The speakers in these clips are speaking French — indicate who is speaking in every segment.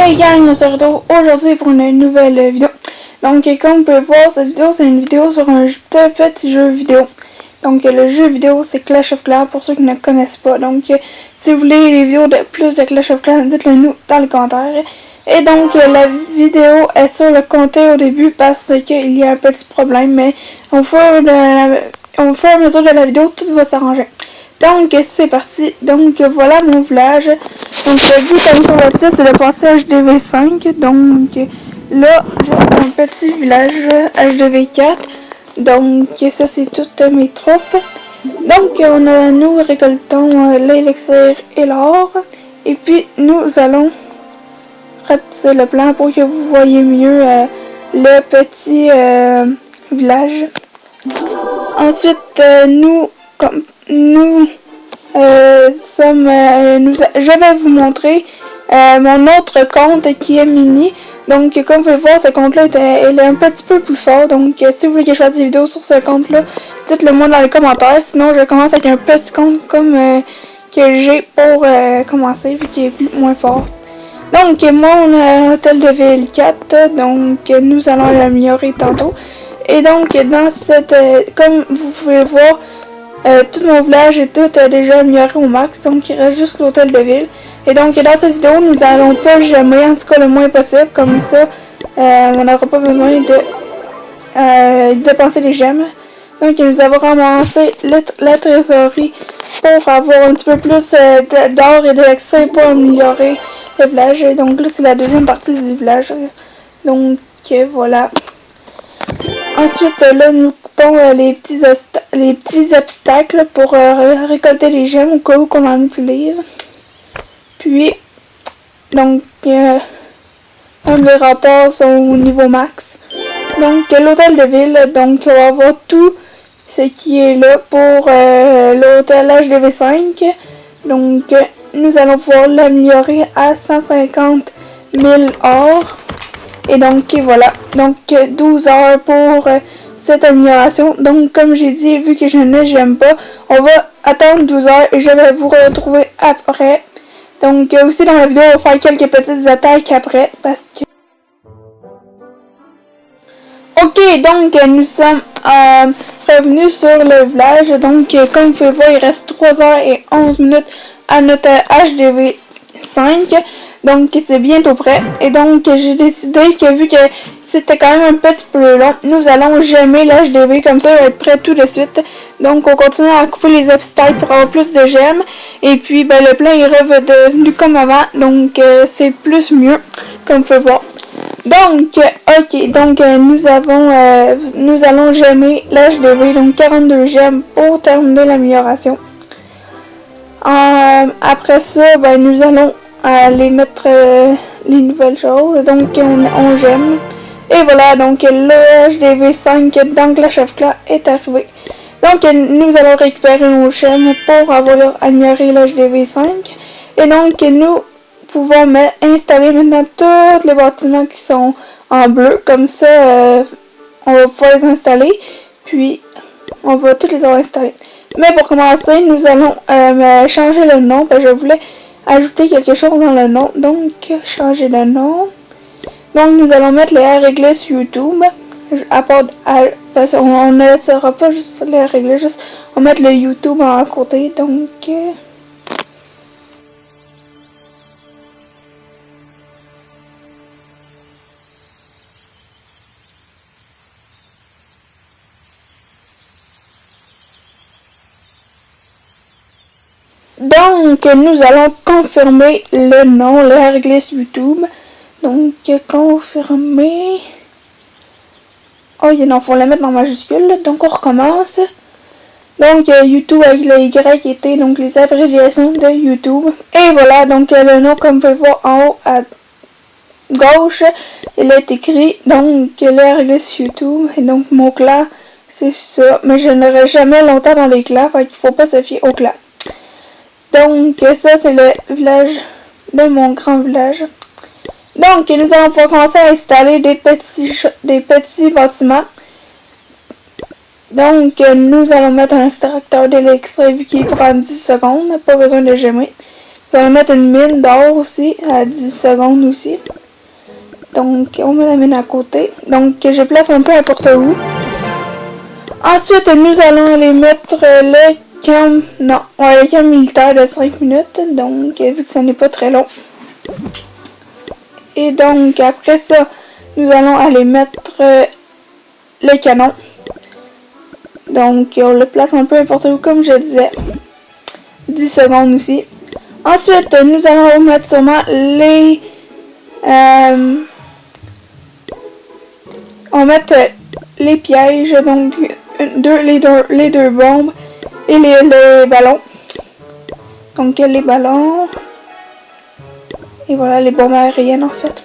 Speaker 1: Hey gang, on se retrouve aujourd'hui pour une nouvelle vidéo. Donc comme vous pouvez voir, cette vidéo c'est une vidéo sur un petit jeu vidéo. Donc le jeu vidéo c'est Clash of Clans pour ceux qui ne connaissent pas. Donc si vous voulez des vidéos de plus de Clash of Clans, dites-le nous dans les commentaires. Et donc la vidéo est sur le compter au début parce qu'il y a un petit problème, mais au fur et à mesure de la vidéo, tout va s'arranger. Donc c'est parti, donc voilà mon village. Donc vu comme sur le titre, c'est le passé HDV5. Donc là j'ai un petit village HDV4. Donc ça c'est toutes mes troupes. Donc nous récoltons l'élixir et l'or. Et puis nous allons rapetisser le plan pour que vous voyez mieux le petit village. Ensuite je vais vous montrer mon autre compte qui est mini. Donc comme vous pouvez voir, ce compte là est un petit peu plus fort. Donc si vous voulez que je fasse des vidéos sur ce compte là, dites-le moi dans les commentaires. Sinon je commence avec un petit compte comme que j'ai pour commencer, vu qu'il est moins fort. Donc mon hôtel de ville 4, donc nous allons l'améliorer tantôt. Et donc dans cette comme vous pouvez voir, tout mon village est tout déjà amélioré au max, donc il reste juste l'hôtel de ville. Et donc dans cette vidéo, nous allons pas gemmer, en tout cas le moins possible, comme ça on n'aura pas besoin de dépenser les gemmes. Donc nous avons ramassé la trésorerie pour avoir un petit peu plus d'or et d'élixir pour améliorer le village. Et donc là c'est la deuxième partie du village. Donc voilà. Ensuite là nous coupons les petits obstacles pour récolter les gemmes au cas où qu'on en utilise. Puis donc les remparts sont au niveau max. Donc l'hôtel de ville, donc on va avoir tout ce qui est là pour l'hôtel HDV5. Donc nous allons pouvoir l'améliorer à 150 000 or. Et donc voilà, donc 12 heures pour cette amélioration. Donc comme j'ai dit, vu que je ne j'aime pas, on va attendre 12 heures et je vais vous retrouver après. Donc aussi dans la vidéo, on va faire quelques petites attaques après parce que... Ok, donc nous sommes revenus sur le village. Donc comme vous pouvez voir, il reste 3 heures et 11 minutes à notre HDV5. Donc c'est bientôt prêt. Et donc j'ai décidé que vu que c'était quand même un petit peu long, nous allons gemmer l'HDV, comme ça il va être prêt tout de suite. Donc on continue à couper les obstacles pour avoir plus de gemmes. Et puis ben, le plan est redevenu comme avant. Donc c'est plus mieux, comme vous pouvez voir. Donc ok, donc nous allons gemmer l'HDV, donc 42 gemmes pour terminer l'amélioration. Après ça, ben, nous allons aller mettre les nouvelles choses. Donc on gemme. Et voilà, donc le HDV5 dans Clash of Clans est arrivé. Donc nous allons récupérer nos gemmes pour avoir amélioré le HDV5. Et donc nous pouvons installer maintenant tous les bâtiments qui sont en bleu. Comme ça, on va pouvoir les installer. Puis on va tous les avoir installés. Mais pour commencer, nous allons changer le nom. Je voulais ajouter quelque chose dans le nom. Donc changer le nom. Donc nous allons mettre les réglisses YouTube. Parce qu'on ne laissera pas juste les réglisses, juste on va mettre le YouTube à côté. Donc nous allons confirmer le nom, les réglisses YouTube. Donc confirmer. Oh non, faut le mettre en majuscule. Donc on recommence. Donc YouTube avec le Y et T, donc les abréviations de YouTube. Et voilà, donc le nom comme vous pouvez voir en haut à gauche, il est écrit donc les réglisses YouTube. Et donc mon clan, c'est ça. Mais je n'aurai jamais longtemps dans les clans, fait qu'il faut pas se fier au clan. Donc ça c'est le village de mon grand village. Donc nous allons pouvoir commencer à installer des petits bâtiments. Donc nous allons mettre un extracteur d'élixir vu qu'il prend 10 secondes, pas besoin de gemmer. Nous allons mettre une mine d'or aussi, à 10 secondes aussi. Donc, on met la mine à côté. Donc, je place un peu n'importe où. Ensuite, nous allons aller mettre le camp... Non, le camp militaire de 5 minutes. Donc, vu que ça n'est pas très long. Et donc, après ça, nous allons aller mettre le canon. Donc, on le place un peu n'importe où, comme je disais. 10 secondes aussi. Ensuite, nous allons mettre sûrement les... on va mettre les pièges, donc les deux bombes et les ballons. Donc les ballons. Et voilà les bombes aériennes en fait.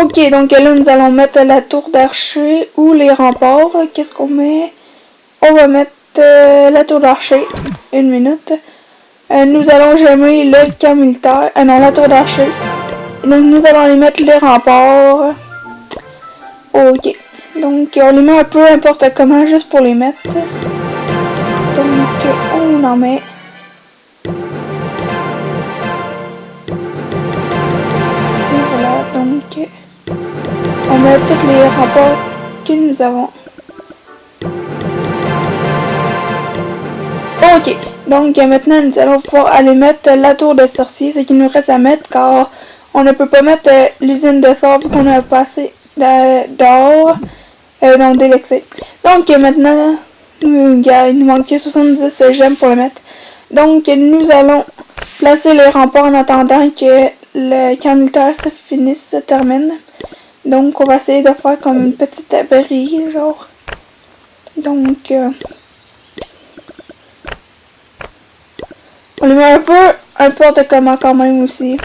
Speaker 1: Ok, donc là nous allons mettre la tour d'archer ou les remparts. Qu'est-ce qu'on met? On va mettre la tour d'archer. Une minute. Nous allons gemmer le camp militaire. Non, la tour d'archer. Donc nous allons aller mettre les remparts. Ok. Donc on les met un peu n'importe comment juste pour les mettre. Donc on en met. Et voilà, donc on met tous les remparts que nous avons. Ok. Donc maintenant nous allons pouvoir aller mettre la tour de sorcier, ce qu'il nous reste à mettre car on ne peut pas mettre l'usine de sable qu'on a passé d'or, donc d'élixir. Donc maintenant, il nous manque 70 gemmes pour le mettre. Donc nous allons placer les remparts en attendant que le camp militaire se termine. Donc on va essayer de faire comme une petite abri, genre. Donc on les met un peu n'importe comment quand même aussi.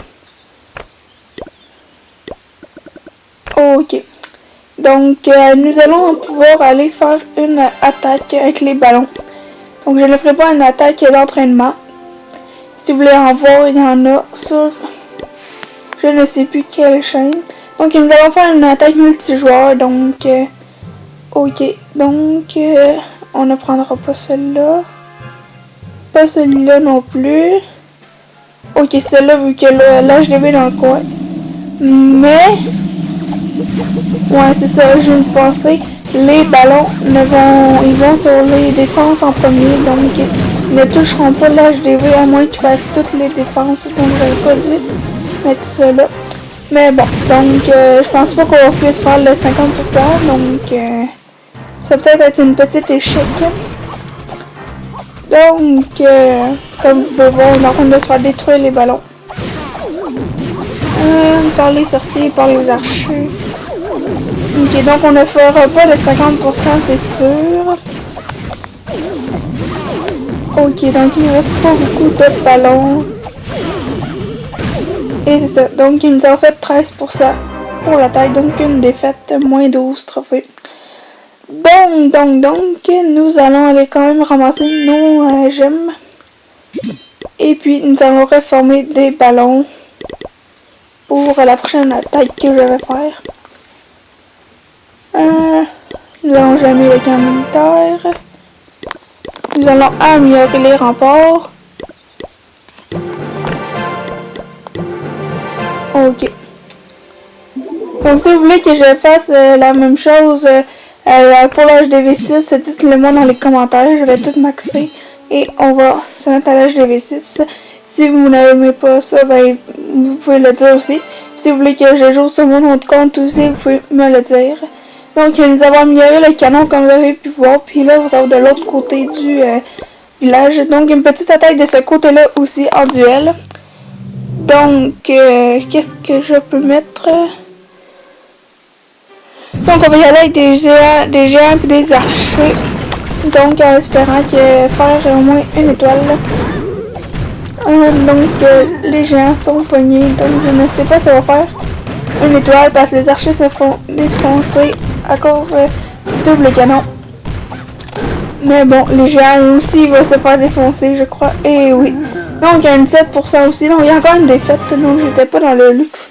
Speaker 1: Ok. Donc, nous allons pouvoir aller faire une attaque avec les ballons. Donc, je ne ferai pas une attaque d'entraînement. Si vous voulez en voir, il y en a sur... Je ne sais plus quelle chaîne. Donc, nous allons faire une attaque multijoueur. Donc, ok. Donc, on ne prendra pas celui-là. Pas celui-là non plus. Ok, celui-là, vu que l'HDB est dans le coin. Mais... ouais, c'est ça, je viens de penser. Les ballons ils vont sur les défenses en premier, donc ils ne toucheront pas l'HDV à moins qu'ils fassent toutes les défenses. Donc j'aurais pas dû mettre ça là. Mais bon, donc je pense pas qu'on puisse faire le 50%, donc ça peut être une petite échec. Donc, comme vous pouvez voir, on est en train de se faire détruire les ballons. Par les sorciers, par les archers. Ok, donc on ne fera pas le 50%, c'est sûr. Ok, donc il ne reste pas beaucoup de ballons. Et c'est ça, donc ils nous ont fait 13% pour la taille, donc une défaite, moins 12 trophées. Donc, nous allons aller quand même ramasser nos gemmes. Et puis, nous allons reformer des ballons pour la prochaine attaque que je vais faire. Nous allons gemmer le camp militaire. Nous allons améliorer les remparts. Ok. Donc, si vous voulez que je fasse la même chose... pour l'HDV6, dites-le moi dans les commentaires, je vais tout maxer et on va se mettre à l'HDV6. Si vous n'aimez pas ça, ben, vous pouvez le dire aussi. Si vous voulez que je joue sur mon autre compte aussi, vous pouvez me le dire. Donc nous avons amélioré le canon comme vous avez pu voir, puis là vous êtes de l'autre côté du village. Donc une petite attaque de ce côté-là aussi en duel. Donc qu'est-ce que je peux mettre? Donc on va y aller avec des géants et des archers. Donc en espérant faire au moins une étoile. Les géants sont pognés. Donc je ne sais pas si on va faire une étoile parce que les archers se font défoncer à cause du double canon. Mais bon, les géants aussi vont se faire défoncer, je crois. Et oui. Donc il y a une 7% aussi. Donc il y a encore une défaite. Donc j'étais pas dans le luxe.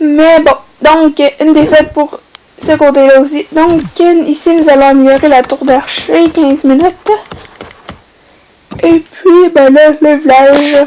Speaker 1: Mais bon, donc une défaite pour ce côté-là aussi. Donc ici nous allons améliorer la tour d'archer 15 minutes. Et puis ben là, le village.